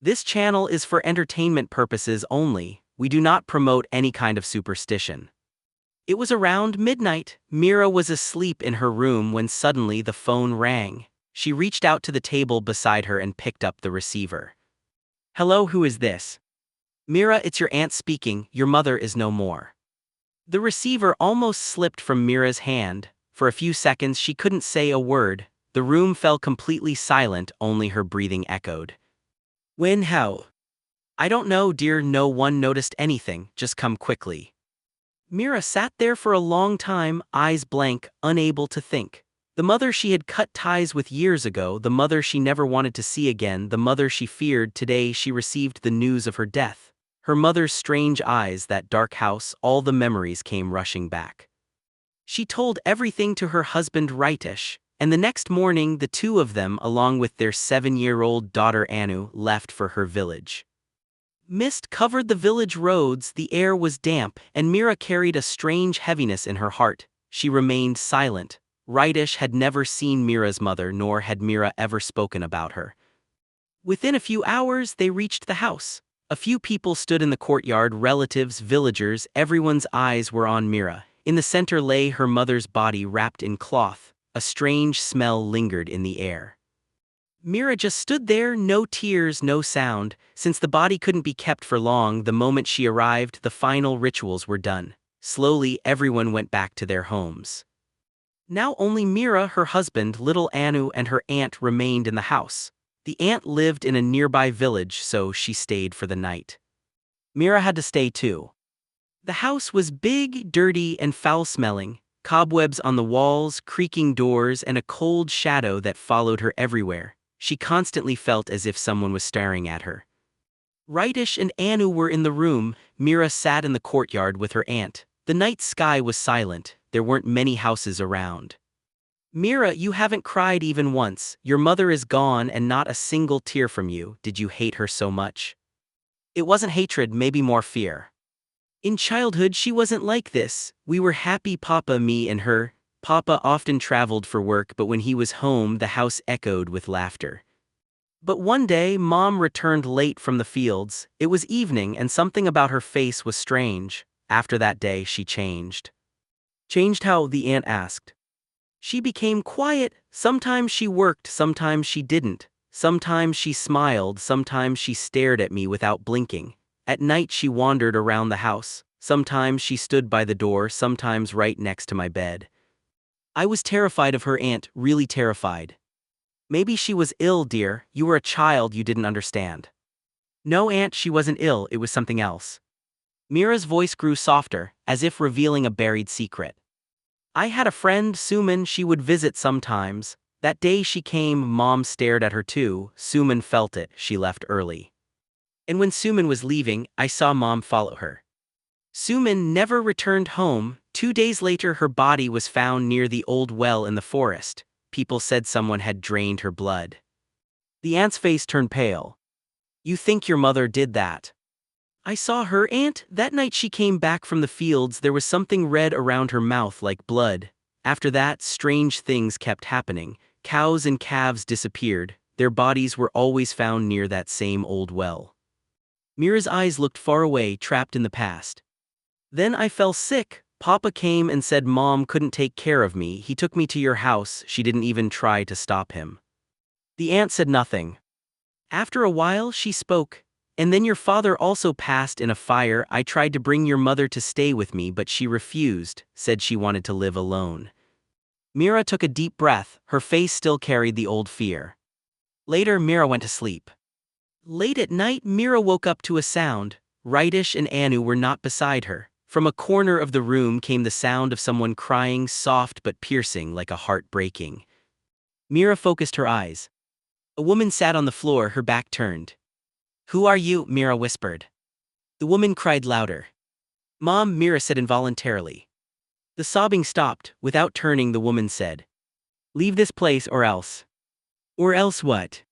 This channel is for entertainment purposes only. We do not promote any kind of superstition. It was around midnight. Mira was asleep in her room when suddenly the phone rang. She reached out to the table beside her and picked up the receiver. "Hello, who is this?" "Mira, it's your aunt speaking. Your mother is no more." The receiver almost slipped from Mira's hand. For a few seconds she couldn't say a word. The room fell completely silent, only her breathing echoed. "When, how?" "I don't know, dear, no one noticed anything, just come quickly." Mira sat there for a long time, eyes blank, unable to think. The mother she had cut ties with years ago, the mother she never wanted to see again, the mother she feared, today she received the news of her death. Her mother's strange eyes, that dark house, all the memories came rushing back. She told everything to her husband Ritesh, and the next morning the two of them, along with their 7-year-old daughter Annu, left for her village. Mist covered the village roads, the air was damp, and Mira carried a strange heaviness in her heart. She remained silent. Ritesh had never seen Mira's mother, nor had Mira ever spoken about her. Within a few hours they reached the house. A few people stood in the courtyard, relatives, villagers, everyone's eyes were on Mira. In the center lay her mother's body wrapped in cloth. A strange smell lingered in the air. Mira just stood there, no tears, no sound. Since the body couldn't be kept for long, the moment she arrived, the final rituals were done. Slowly, everyone went back to their homes. Now only Mira, her husband, little Annu, and her aunt remained in the house. The aunt lived in a nearby village, so she stayed for the night. Mira had to stay too. The house was big, dirty, and foul-smelling. Cobwebs on the walls, creaking doors, and a cold shadow that followed her everywhere. She constantly felt as if someone was staring at her. Ritesh and Annu were in the room. Mira sat in the courtyard with her aunt. The night sky was silent. There weren't many houses around. "Mira, you haven't cried even once. Your mother is gone and not a single tear from you. Did you hate her so much?" "It wasn't hatred, maybe more fear. In childhood she wasn't like this. We were happy, Papa, me and her. Papa often traveled for work, but when he was home the house echoed with laughter. But one day Mom returned late from the fields. It was evening and something about her face was strange. After that day she changed." "Changed how?" the aunt asked. "She became quiet. Sometimes she worked, sometimes she didn't. Sometimes she smiled, sometimes she stared at me without blinking. At night she wandered around the house. Sometimes she stood by the door, sometimes right next to my bed." I was terrified of her, aunt, really terrified. "Maybe she was ill, dear. You were a child, you didn't understand." "No, aunt, she wasn't ill, it was something else." Mira's voice grew softer, as if revealing a buried secret. "I had a friend, Suman, she would visit sometimes. That day she came, Mom stared at her too. Suman felt it, she left early. And when Suman was leaving, I saw Mom follow her. Suman never returned home. 2 days later her body was found near the old well in the forest. People said someone had drained her blood." The aunt's face turned pale. "You think your mother did that?" "I saw her, aunt. That night she came back from the fields, there was something red around her mouth like blood. After that, strange things kept happening. Cows and calves disappeared. Their bodies were always found near that same old well." Mira's eyes looked far away, trapped in the past. "Then I fell sick. Papa came and said Mom couldn't take care of me. He took me to your house. She didn't even try to stop him." The aunt said nothing. After a while she spoke. "And then your father also passed in a fire. I tried to bring your mother to stay with me, but she refused, said she wanted to live alone." Mira took a deep breath. Her face still carried the old fear. Later Mira went to sleep. Late at night Mira woke up to a sound. Ritesh and Annu were not beside her. From a corner of the room came the sound of someone crying, soft but piercing, like a heart breaking. Mira focused her eyes. A woman sat on the floor, her back turned. "Who are you?" Mira whispered. The woman cried louder. "Mom," Mira said involuntarily. The sobbing stopped. Without turning, the woman said, "Leave this place or else." "Or else what?"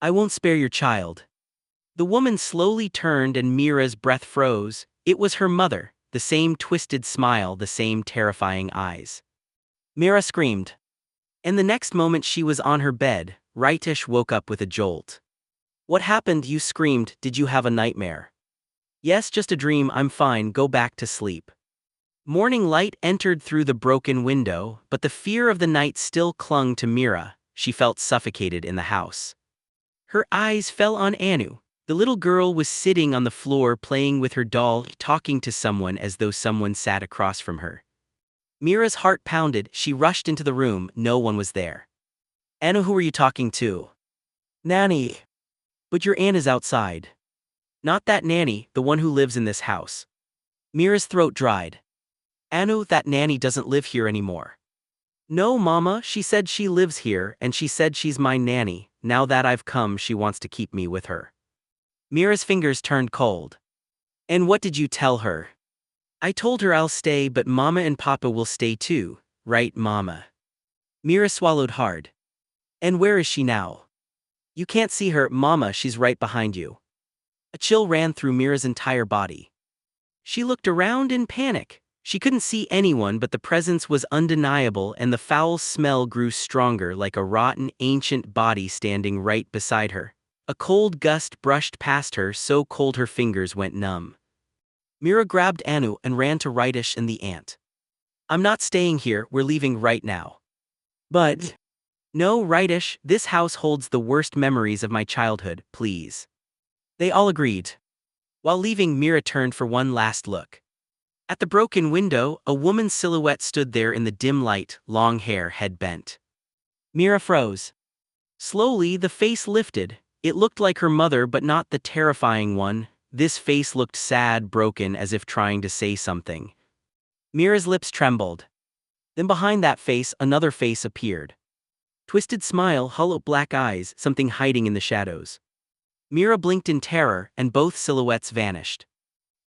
"I won't spare your child." The woman slowly turned and Mira's breath froze. It was her mother, the same twisted smile, the same terrifying eyes. Mira screamed. And the next moment she was on her bed. Ritesh woke up with a jolt. What happened? You screamed. Did you have a nightmare? Yes, just a dream. I'm fine. Go back to sleep. Morning light entered through the broken window, but the fear of the night still clung to Mira. She felt suffocated in the house. Her eyes fell on Annu. The little girl was sitting on the floor playing with her doll, talking to someone as though someone sat across from her. Mira's heart pounded. She rushed into the room. No one was there. Annu, who are you talking to? Nani. But your aunt is outside. Not that Nani, the one who lives in this house. Mira's throat dried. Annu, that Nani doesn't live here anymore. No, Mama, she said she lives here, and she said she's my nanny. Now that I've come, she wants to keep me with her. Mira's fingers turned cold. And what did you tell her? I told her I'll stay, but Mama and Papa will stay too, right, Mama? Mira swallowed hard. And where is she now? You can't see her, Mama, she's right behind you. A chill ran through Mira's entire body. She looked around in panic. She couldn't see anyone, but the presence was undeniable, and the foul smell grew stronger, like a rotten, ancient body standing right beside her. A cold gust brushed past her, so cold her fingers went numb. Mira grabbed Annu and ran to Rightish and the aunt. I'm not staying here, we're leaving right now. But no, Rightish, this house holds the worst memories of my childhood, please. They all agreed. While leaving, Mira turned for one last look. At the broken window, a woman's silhouette stood there in the dim light, long hair, head bent. Mira froze. Slowly, the face lifted. It looked like her mother, but not the terrifying one. This face looked sad, broken, as if trying to say something. Mira's lips trembled. Then behind that face, another face appeared. Twisted smile, hollow black eyes, something hiding in the shadows. Mira blinked in terror, and both silhouettes vanished.